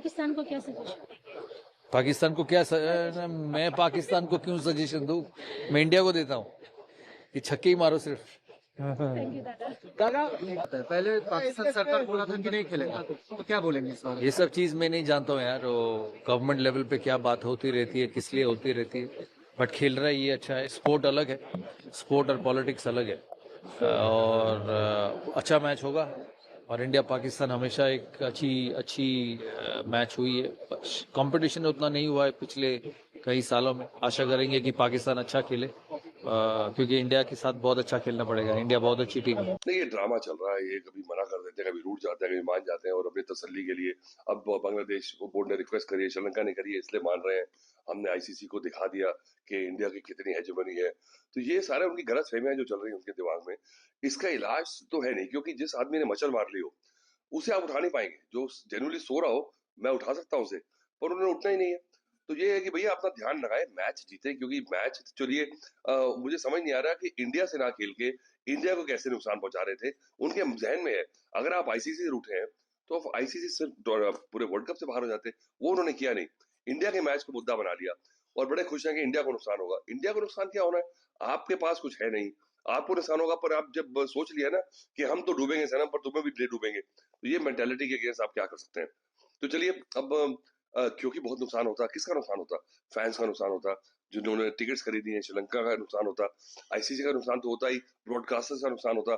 पाकिस्तान को क्या सजेशन? पाकिस्तान को क्या मैं पाकिस्तान को क्यों सजेशन दूं? मैं इंडिया को देता हूं कि छक्के ही मारो सिर्फ। थैंक यू दादा। पहले पाकिस्तान सरकार बोला था कि नहीं खेलेगा, तो क्या बोलेंगे इस बार? ये सब चीज मैं नहीं जानता हूँ यार, वो गवर्नमेंट लेवल पे क्या बात होती रहती है, किस लिए होती रहती है, बट खेल रहा है ये अच्छा है। स्पोर्ट अलग है, स्पोर्ट और पॉलिटिक्स अलग है। और अच्छा मैच होगा। और इंडिया पाकिस्तान हमेशा एक अच्छी अच्छी मैच हुई है। कंपटीशन उतना नहीं हुआ है पिछले कई सालों में। आशा करेंगे कि पाकिस्तान अच्छा खेले, क्योंकि इंडिया के साथ बहुत अच्छा खेलना पड़ेगा। इंडिया बहुत अच्छी टीम है। नहीं, ये ड्रामा चल रहा है। ये कभी मना कर देते हैं, कभी रूठ जाते हैं, कभी मान जाते हैं, और अपनी तसल्ली के लिए अब बांग्लादेश को बोर्ड ने रिक्वेस्ट करी है, श्रीलंका ने करी है, इसलिए मान रहे हैं। हमने आईसीसी को दिखा दिया कि इंडिया की कितनी हेजेमनी है। तो ये सारे उनकी गलत फहमियां जो चल रही है उनके दिमाग में, इसका इलाज तो है नहीं, क्योंकि जिस आदमी ने मच्छर मार ली हो उसे आप उठा नहीं पाएंगे। जो जेन्युइनली सो रहा हो मैं उठा सकता हूँ उसे, पर उन्होंने उठना ही नहीं है। तो ये है कि भैया अपना ध्यान लगाए, मैच जीते, क्योंकि मैच चलिए मुझे समझ नहीं आ रहा कि इंडिया से ना खेल के इंडिया को कैसे नुकसान पहुंचा रहे थे। उनके जहन में है अगर आप आईसीसी से रूठे हैं तो आप आईसीसी से पूरे वर्ल्ड कप से बाहर हो जाते। वो उन्होंने किया नहीं, इंडिया के मैच को मुद्दा बना लिया और बड़े खुश हैं कि इंडिया को नुकसान होगा। इंडिया को नुकसान क्या होना है? आपके पास कुछ है नहीं, आपको नुकसान होगा। पर आप जब सोच लिया ना कि हम तो डूबेंगे सनम, पर तुम्हें भी डूबेंगे, तो ये मेंटेलिटी के अगेंस्ट आप क्या कर सकते हैं? तो चलिए अब क्योंकि बहुत नुकसान होता, किसका नुकसान होता? फैंस का नुकसान होता, जिन्होंने टिकट्स खरीदी हैं। श्रीलंका का नुकसान होता, आईसीसी का नुकसान तो होता ही, ब्रॉडकास्टर्स का नुकसान होता।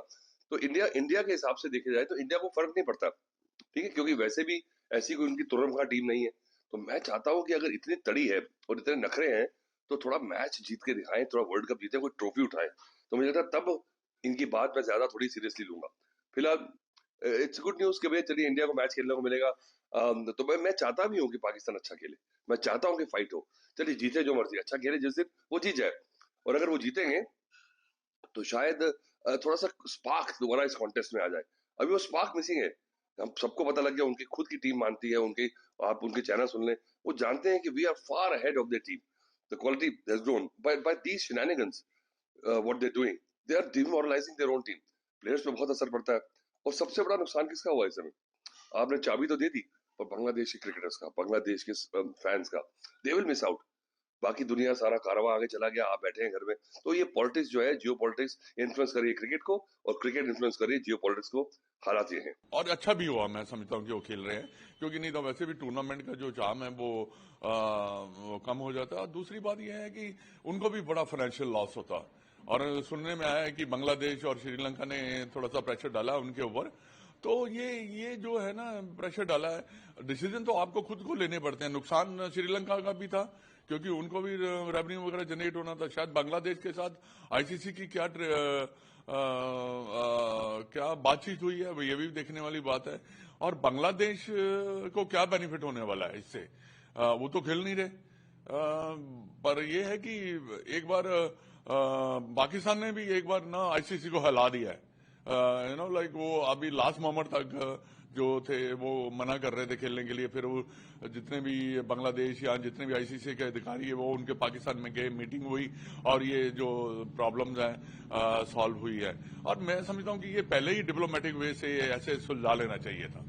तो इंडिया के हिसाब से देखा जाए तो इंडिया को फर्क नहीं पड़ता, ठीक है, क्योंकि वैसे भी ऐसी कोई उनकी तुरंत टीम नहीं है। तो मैं चाहता हूं कि अगर इतनी तड़ी है और इतने नखरे हैं तो थोड़ा मैच जीत के दिखाएं, थोड़ा वर्ल्ड कप जीते, कोई ट्रॉफी उठाएं। तो मुझे लगता है तब इनकी बात मैं ज्यादा थोड़ी सीरियसली लूंगा। फिलहाल इट्स गुड न्यूज कि भैया चलिए इंडिया को मैच खेलने को मिलेगा। तो मैं चाहता भी हूँ कि पाकिस्तान अच्छा खेले, मैं चाहता हूँ कि फाइट हो। चलिए जीते जो मर्जी, अच्छा खेले जिस दिन वो जीत जाए। और अगर वो जीतेंगे तो शायद थोड़ा सा स्पार्क दोबारा इस कॉन्टेस्ट में आ जाए। अभी वो स्पार्क मिसिंग है। हम सबको पता लग गया, उनकी खुद की टीम मानती है, उनकी आप उनके चैनल सुन लें, वो जानते हैं कि we are far ahead of the team. The quality has grown by these shenanigans. What they doing, they are demoralising their own team. Players पे बहुत असर पड़ता है। और सबसे बड़ा नुकसान किसका हुआ इस समय? आपने चाबी तो दे दी, पर बांग्लादेशी क्रिकेटर्स का, बांग्लादेश के फैंस का, दे विल मिस आउट। बाकी दुनिया सारा कारवां आगे चला गया, आप बैठे हैं घर में। तो ये पॉलिटिक्स जो है, जियो पॉलिटिक्स इन्फ्लुएंस कर रही है क्रिकेट को, और क्रिकेट इन्फ्लुएंस कर रही है जियो पॉलिटिक्स को। हालात ये हैं। और अच्छा भी हुआ मैं समझता हूँ कि वो खेल रहे हैं, क्योंकि नहीं तो वैसे भी टूर्नामेंट का जो चार्म है वो कम हो जाता है। और दूसरी बात यह है कि उनको भी बड़ा फाइनेंशियल लॉस होता। और सुनने में आया है कि बांग्लादेश और श्रीलंका ने थोड़ा सा प्रेशर डाला उनके ऊपर। तो ये जो है ना प्रेशर डाला है, डिसीजन तो आपको खुद को लेने पड़ते हैं। नुकसान श्रीलंका का भी था, क्योंकि उनको भी रेवेन्यू वगैरह जनरेट होना था। शायद बांग्लादेश के साथ आईसीसी की क्या बातचीत हुई है, ये भी देखने वाली बात है। और बांग्लादेश को क्या बेनिफिट होने वाला है इससे, वो तो खेल नहीं रहे। पर यह है कि एक बार पाकिस्तान ने भी एक बार ना आईसीसी को हिला दिया है। लाइक वो अभी लास्ट मोमेंट तक जो थे वो मना कर रहे थे खेलने के लिए। फिर वो जितने भी बांग्लादेश या जितने भी आईसीसी के अधिकारी है वो उनके पाकिस्तान में गए, मीटिंग हुई, और ये जो प्रॉब्लम्स हैं सॉल्व हुई है। और मैं समझता हूँ कि ये पहले ही डिप्लोमेटिक वे से ऐसे सुलझा लेना चाहिए था।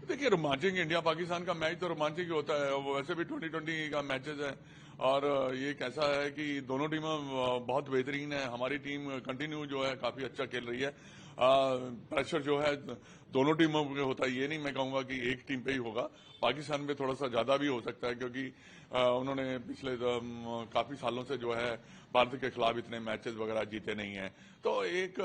देखिए, रोमांचक इंडिया पाकिस्तान का मैच तो रोमांचक ही होता है। वैसे भी 2020 का मैचेस है, और ये कैसा है कि दोनों टीमें बहुत बेहतरीन है। हमारी टीम कंटिन्यू जो है काफी अच्छा खेल रही है। प्रेशर जो है दोनों टीमों पे होता है, ये नहीं मैं कहूंगा कि एक टीम पे ही होगा। पाकिस्तान पे थोड़ा सा ज्यादा भी हो सकता है, क्योंकि उन्होंने पिछले काफी सालों से जो है भारत के खिलाफ इतने मैचेस वगैरह जीते नहीं है। तो एक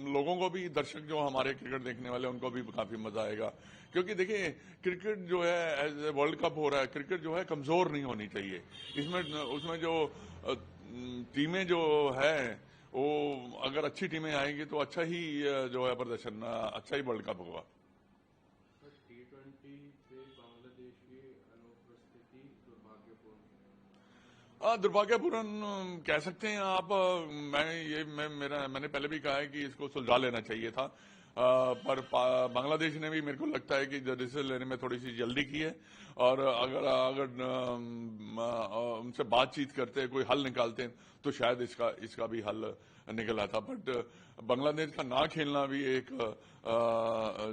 लोगों को भी, दर्शक जो हमारे क्रिकेट देखने वाले, उनको भी काफी मजा आएगा। क्योंकि देखिए, क्रिकेट जो है एज ए वर्ल्ड कप हो रहा है, क्रिकेट जो है कमजोर नहीं होनी चाहिए। उसमें जो टीमें जो है वो अगर अच्छी टीमें आएंगी तो अच्छा ही जो है प्रदर्शन, अच्छा ही वर्ल्ड कप होगा। दुर्भाग्यपूर्ण कह सकते हैं आप। मैंने पहले भी कहा है कि इसको सुलझा लेना चाहिए था। पर बांग्लादेश ने भी, मेरे को लगता है कि डिसीजन लेने में थोड़ी सी जल्दी की है। और अगर उनसे बातचीत करते, कोई हल निकालते, तो शायद इसका भी हल निकल आता। बट बांग्लादेश का ना खेलना भी एक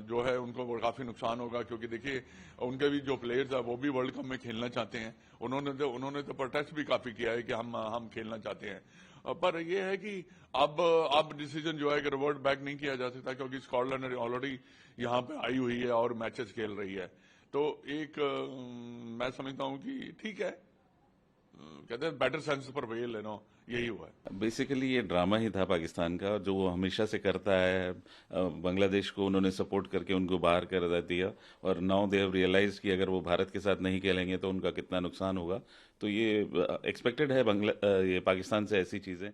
जो है उनको काफी नुकसान होगा, क्योंकि देखिए उनके भी जो प्लेयर्स है वो भी वर्ल्ड कप में खेलना चाहते हैं। उन्होंने तो प्रोटेस्ट भी काफी किया है कि हम खेलना चाहते हैं। पर ये है कि अब डिसीजन जो है कि रिवर्ट बैक नहीं किया जा सकता, क्योंकि स्कॉटलैंड ऑलरेडी यहाँ पे आई हुई है और मैचेस खेल रही है। तो एक मैं समझता हूँ कि ठीक है, कहते हैं बेटर सेंस पर वेल है नो, यही हुआ है। बेसिकली ये ड्रामा ही था पाकिस्तान का, जो वो हमेशा से करता है। बांग्लादेश को उन्होंने सपोर्ट करके उनको बाहर कर दिया, और नाउ दे हैव रियलाइज कि अगर वो भारत के साथ नहीं खेलेंगे तो उनका कितना नुकसान होगा। तो ये एक्सपेक्टेड है ये पाकिस्तान से ऐसी चीजें।